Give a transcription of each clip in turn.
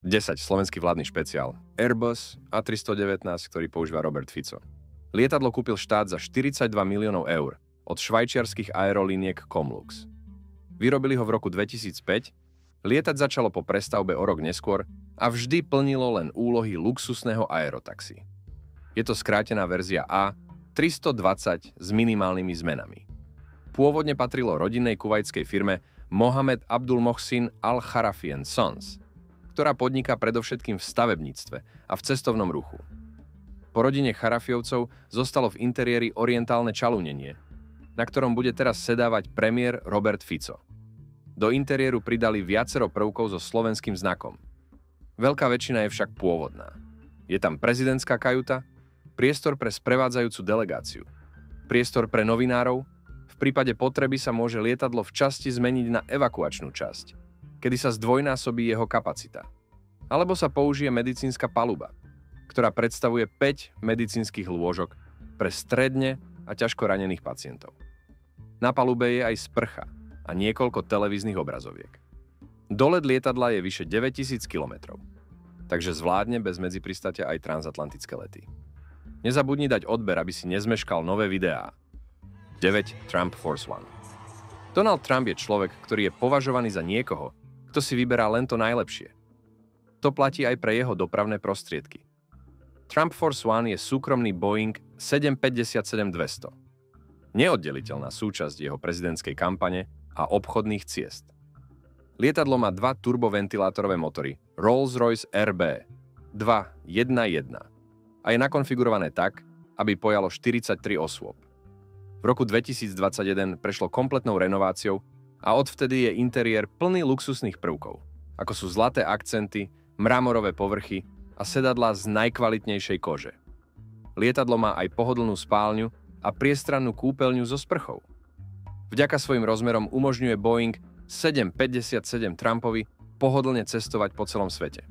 10. Slovenský vládny špeciál. Airbus A319, ktorý používa Robert Fico. Lietadlo kúpil štát za 42 miliónov eur od švajčiarskych aerolíniek Comlux. Vyrobili ho v roku 2005, lietať začalo po prestavbe o rok neskôr a vždy plnilo len úlohy luxusného aerotaxi. Je to skrátená verzia A320 s minimálnymi zmenami. Pôvodne patrilo rodinnej kuvajskej firme Mohamed Abdul Mohsin Al-Kharafi & Sons, ktorá podniká predovšetkým v stavebníctve a v cestovnom ruchu. Po rodine Charafiovcov zostalo v interiéri orientálne čalúnenie, na ktorom bude teraz sedávať premiér Robert Fico. Do interiéru pridali viacero prvkov so slovenským znakom. Veľká väčšina je však pôvodná. Je tam prezidentská kajuta, priestor pre sprevádzajúcu delegáciu, priestor pre novinárov, v prípade potreby sa môže lietadlo v časti zmeniť na evakuačnú časť, kedy sa zdvojnásobí jeho kapacita. Alebo sa použije medicínska paluba, ktorá predstavuje 5 medicínskych lôžok pre stredne a ťažko ranených pacientov. Na palube je aj sprcha a niekoľko televíznych obrazoviek. Dolet lietadla je vyše 9000 km, takže zvládne bez medzipristátia aj transatlantické lety. Nezabudni dať odber, aby si nezmeškal nové videá. 9. Trump Force One. Donald Trump je človek, ktorý je považovaný za niekoho, kto si vyberá len to najlepšie. To platí aj pre jeho dopravné prostriedky. Trump Force One je súkromný Boeing 757-200. Neoddeliteľná súčasť jeho prezidentskej kampane a obchodných ciest. Lietadlo má dva turboventilátorové motory Rolls-Royce RB 2.1.1 a je nakonfigurované tak, aby pojalo 43 osôb. V roku 2021 prešlo kompletnou renováciou a odvtedy je interiér plný luxusných prvkov, ako sú zlaté akcenty, mramorové povrchy a sedadlá z najkvalitnejšej kože. Lietadlo má aj pohodlnú spálňu a priestrannú kúpeľňu so sprchou. Vďaka svojim rozmerom umožňuje Boeing 757 Trumpovi pohodlne cestovať po celom svete.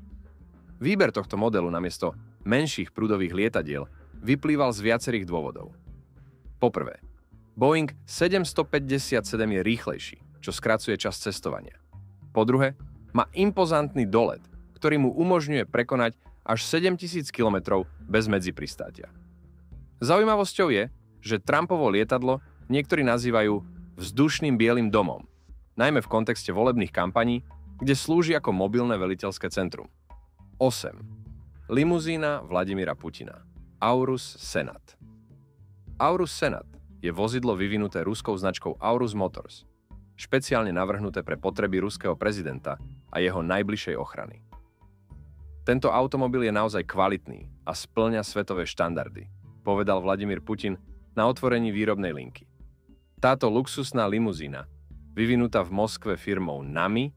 Výber tohto modelu namiesto menších prúdových lietadiel vyplýval z viacerých dôvodov. Poprvé, Boeing 757 je rýchlejší, čo skracuje čas cestovania. Po druhé, má impozantný dolet, ktorý mu umožňuje prekonať až 7000 km bez medzipristátia. Zaujímavosťou je, že Trumpovo lietadlo niektorí nazývajú vzdušným bielym domom, najmä v kontexte volebných kampaní, kde slúži ako mobilné veliteľské centrum. 8. Limuzína Vladimíra Putina. Aurus Senat. Aurus Senat je vozidlo vyvinuté ruskou značkou Aurus Motors, špeciálne navrhnuté pre potreby ruského prezidenta a jeho najbližšej ochrany. Tento automobil je naozaj kvalitný a spĺňa svetové štandardy, povedal Vladimír Putin na otvorení výrobnej linky. Táto luxusná limuzína, vyvinutá v Moskve firmou NAMI,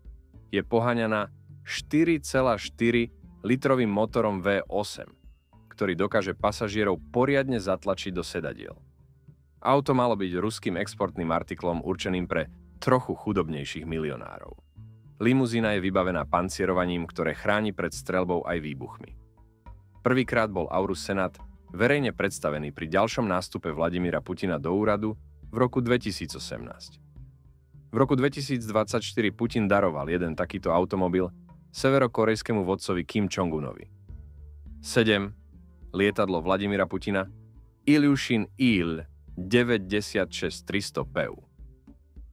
je poháňaná 4,4 litrovým motorom V8, ktorý dokáže pasažierov poriadne zatlačiť do sedadiel. Auto malo byť ruským exportným artiklom určeným pre trochu chudobnejších milionárov. Limuzína je vybavená pancierovaním, ktoré chráni pred streľbou aj výbuchmi. Prvýkrát bol Aurus Senat verejne predstavený pri ďalšom nástupe Vladimíra Putina do úradu v roku 2018. V roku 2024 Putin daroval jeden takýto automobil severokorejskému vodcovi Kim Jong-unovi. 7. Lietadlo Vladimíra Putina Ilyushin Il 96-300 PEU.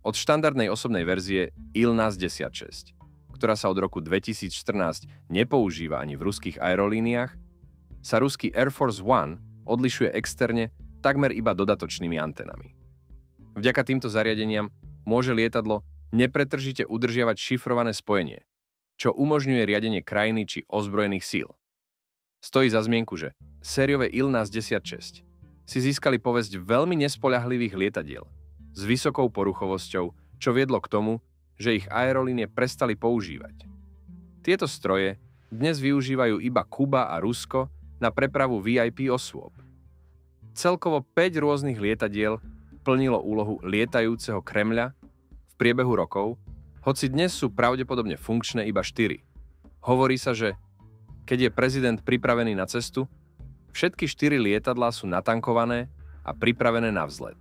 Od štandardnej osobnej verzie Il-16, ktorá sa od roku 2014 nepoužíva ani v ruských aerolíniách, sa ruský Air Force One odlišuje externe takmer iba dodatočnými antenami. Vďaka týmto zariadeniam môže lietadlo nepretržite udržiavať šifrované spojenie, čo umožňuje riadenie krajiny či ozbrojených síl. Stojí za zmienku, že sériové Il-16 si získali povesť veľmi nespoľahlivých lietadiel s vysokou poruchovosťou, čo viedlo k tomu, že ich aerolínie prestali používať. Tieto stroje dnes využívajú iba Kuba a Rusko na prepravu VIP osôb. Celkovo 5 rôznych lietadiel plnilo úlohu lietajúceho Kremľa v priebehu rokov, hoci dnes sú pravdepodobne funkčné iba 4. Hovorí sa, že keď je prezident pripravený na cestu, všetky 4 lietadlá sú natankované a pripravené na vzlet.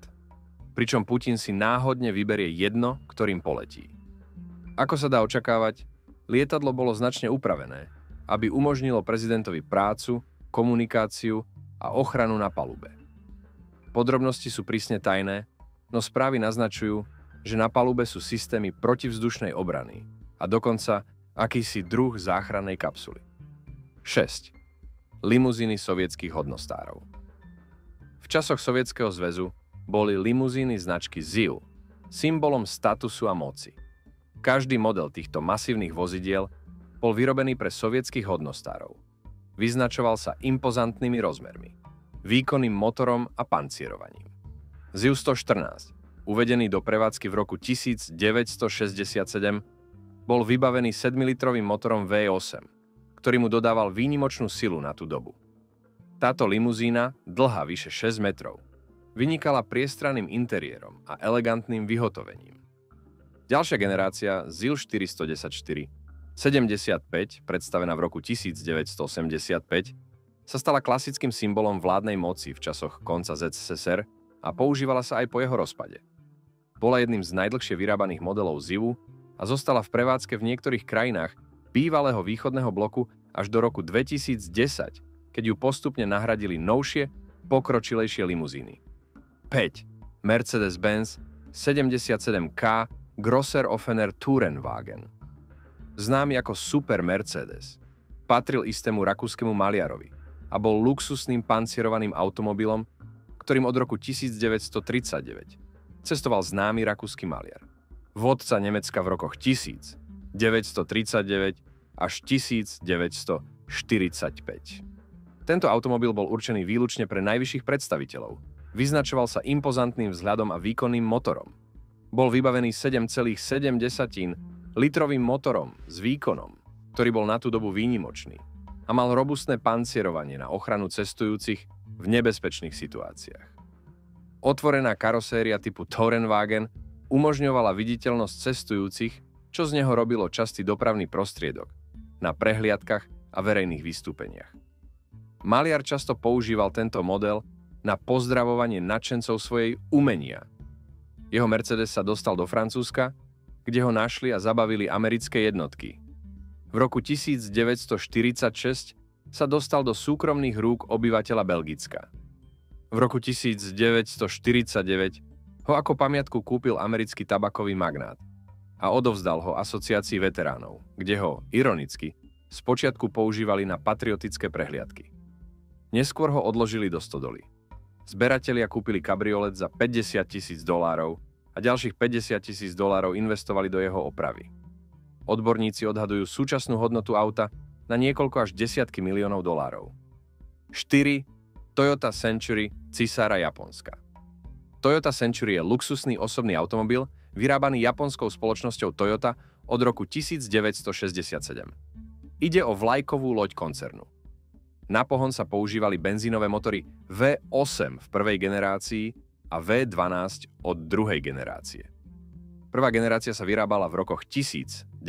Pričom Putin si náhodne vyberie jedno, ktorým poletí. Ako sa dá očakávať, lietadlo bolo značne upravené aby umožnilo prezidentovi prácu, komunikáciu a ochranu na palube. Podrobnosti sú prísne tajné, no správy naznačujú, že na palube sú systémy protivzdušnej obrany a dokonca akýsi druh záchrannej kapsuly. 6. Limuzíny sovietských hodnostárov. V časoch Sovietskeho zväzu boli limuzíny značky ZIL symbolom statusu a moci. Každý model týchto masívnych vozidiel bol vyrobený pre sovietských hodnostárov. Vyznačoval sa impozantnými rozmermi, výkonným motorom a pancierovaním. ZIL 114, uvedený do prevádzky v roku 1967, bol vybavený 7-litrovým motorom V8, ktorý mu dodával výnimočnú silu na tú dobu. Táto limuzína, dlhá vyše 6 metrov, vynikala priestranným interiérom a elegantným vyhotovením. Ďalšia generácia ZIL 414, 75, predstavená v roku 1985, sa stala klasickým symbolom vládnej moci v časoch konca ZSSR a používala sa aj po jeho rozpade. Bola jedným z najdlhšie vyrábaných modelov ZILu a zostala v prevádzke v niektorých krajinách bývalého východného bloku až do roku 2010, keď ju postupne nahradili novšie, pokročilejšie limuzíny. 5. Mercedes-Benz 77K Grosser Offener Tourenwagen. Známy ako Super Mercedes, patril istému rakúskemu maliarovi a bol luxusným pancierovaným automobilom, ktorým od roku 1939 cestoval známy rakúsky maliar, vodca Nemecka v rokoch 1939 až 1945. Tento automobil bol určený výlučne pre najvyšších predstaviteľov. Vyznačoval sa impozantným vzhľadom a výkonným motorom. Bol vybavený 7,7 litrovým motorom s výkonom, ktorý bol na tú dobu výnimočný a mal robustné pancierovanie na ochranu cestujúcich v nebezpečných situáciách. Otvorená karoséria typu Tourenwagen umožňovala viditeľnosť cestujúcich, čo z neho robilo častý dopravný prostriedok na prehliadkach a verejných vystúpeniach. Maliar často používal tento model na pozdravovanie nadšencov svojej umenia. Jeho Mercedes sa dostal do Francúzska, kde ho našli a zabavili americké jednotky. V roku 1946 sa dostal do súkromných rúk obyvateľa Belgicka. V roku 1949 ho ako pamiatku kúpil americký tabakový magnát a odovzdal ho asociácii veteránov, kde ho, ironicky, spočiatku používali na patriotické prehliadky. Neskôr ho odložili do stodoly. Zberatelia kúpili kabriolet za $50,000 a ďalších $50,000 investovali do jeho opravy. Odborníci odhadujú súčasnú hodnotu auta na niekoľko až desiatky miliónov dolárov. 4. Toyota Century cisára Japonska. Toyota Century je luxusný osobný automobil vyrábaný japonskou spoločnosťou Toyota od roku 1967. Ide o vlajkovú loď koncernu. Na pohon sa používali benzínové motory V8 v prvej generácii a V12 od druhej generácie. Prvá generácia sa vyrábala v rokoch 1967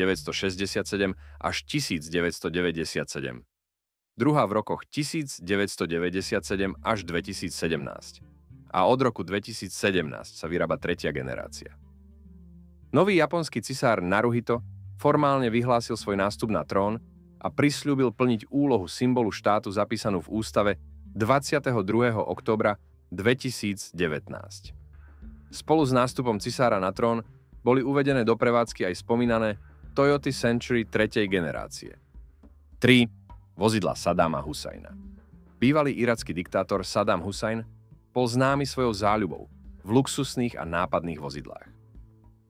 až 1997. Druhá v rokoch 1997 až 2017. A od roku 2017 sa vyrába tretia generácia. Nový japonský cisár Naruhito formálne vyhlásil svoj nástup na trón a prisľúbil plniť úlohu symbolu štátu zapísanú v ústave 22. októbra 2019. Spolu s nástupom cisára na trón boli uvedené do prevádzky aj spomínané Toyota Century 3. generácie. 3. Vozidla Saddáma Husajna. Bývalý iracký diktátor Saddam Husajn bol známy svojou záľubou v luxusných a nápadných vozidlách.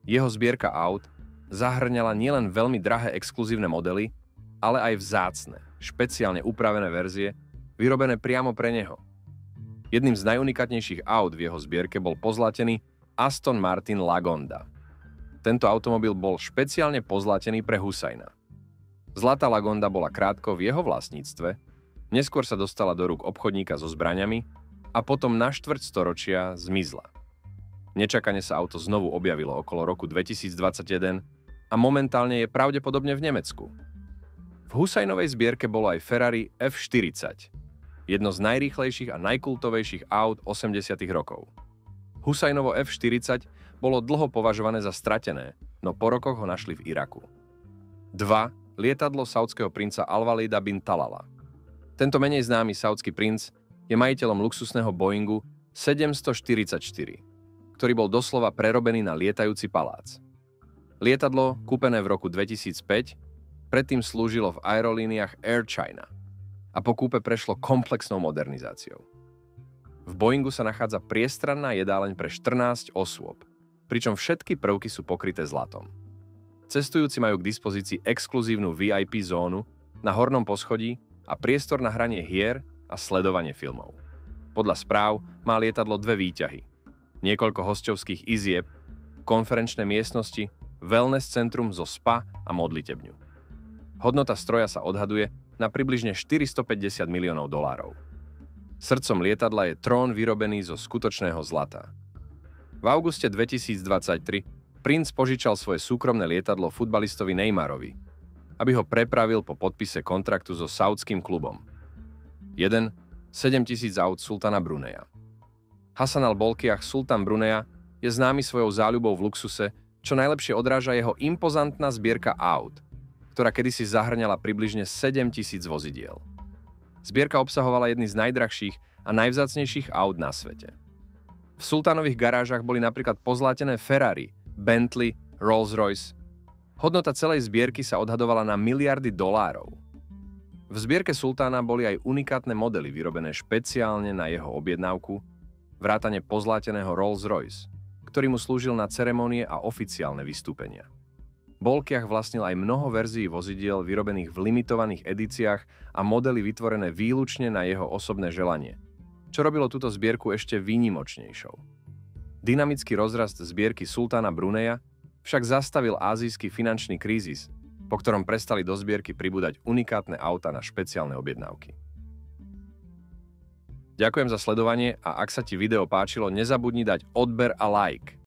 Jeho zbierka aut zahŕňala nielen veľmi drahé exkluzívne modely, ale aj vzácne, špeciálne upravené verzie, vyrobené priamo pre neho. Jedným z najunikátnejších aut v jeho zbierke bol pozlatený Aston Martin Lagonda. Tento automobil bol špeciálne pozlatený pre Husajna. Zlatá Lagonda bola krátko v jeho vlastníctve, neskôr sa dostala do rúk obchodníka so zbraňami a potom na štvrť storočia zmizla. Nečakane sa auto znovu objavilo okolo roku 2021 a momentálne je pravdepodobne v Nemecku. V Husajnovej zbierke bolo aj Ferrari F40, jedno z najrýchlejších a najkultovejších aut 80. rokov. Husajnovo F40 bolo dlho považované za stratené, no po rokoch ho našli v Iraku. 2. lietadlo saudského princa Al-Walida bin Talala. Tento menej známy saudský princ je majiteľom luxusného Boeingu 744, ktorý bol doslova prerobený na lietajúci palác. Lietadlo, kúpené v roku 2005, predtým slúžilo v aerolíniách Air China a po kúpe prešlo komplexnou modernizáciou. V Boeingu sa nachádza priestranná jedáleň pre 14 osôb, pričom všetky prvky sú pokryté zlatom. Cestujúci majú k dispozícii exkluzívnu VIP zónu na hornom poschodí a priestor na hranie hier a sledovanie filmov. Podľa správ má lietadlo 2 výťahy, niekoľko hosťovských izieb, konferenčné miestnosti, wellness centrum zo spa a modlitebňu. Hodnota stroja sa odhaduje na približne $450 miliónov. Srdcom lietadla je trón vyrobený zo skutočného zlata. V auguste 2023 princ požičal svoje súkromné lietadlo futbalistovi Neymarovi, aby ho prepravil po podpise kontraktu so saudským klubom. 7 000 aut sultana Bruneja. Hassan al-Bolkiah, sultán Bruneja, je známy svojou záľubou v luxuse, čo najlepšie odráža jeho impozantná zbierka aut, ktorá kedysi zahrňala približne 7 000 vozidiel. Zbierka obsahovala jedny z najdrahších a najvzácnejších aut na svete. V sultánových garážach boli napríklad pozlátené Ferrari, Bentley, Rolls-Royce. Hodnota celej zbierky sa odhadovala na miliardy dolárov. V zbierke sultána boli aj unikátne modely vyrobené špeciálne na jeho objednávku, vrátane pozláteného Rolls-Royce, ktorý mu slúžil na ceremonie a oficiálne vystúpenia. Bolkiah vlastnil aj mnoho verzií vozidiel vyrobených v limitovaných edíciách a modely vytvorené výlučne na jeho osobné želanie, čo robilo túto zbierku ešte výnimočnejšou. Dynamický rozrast zbierky sultána Bruneja však zastavil ázijský finančný krízis, po ktorom prestali do zbierky pribúdať unikátne auta na špeciálne objednávky. Ďakujem za sledovanie a ak sa ti video páčilo, nezabudni dať odber a like.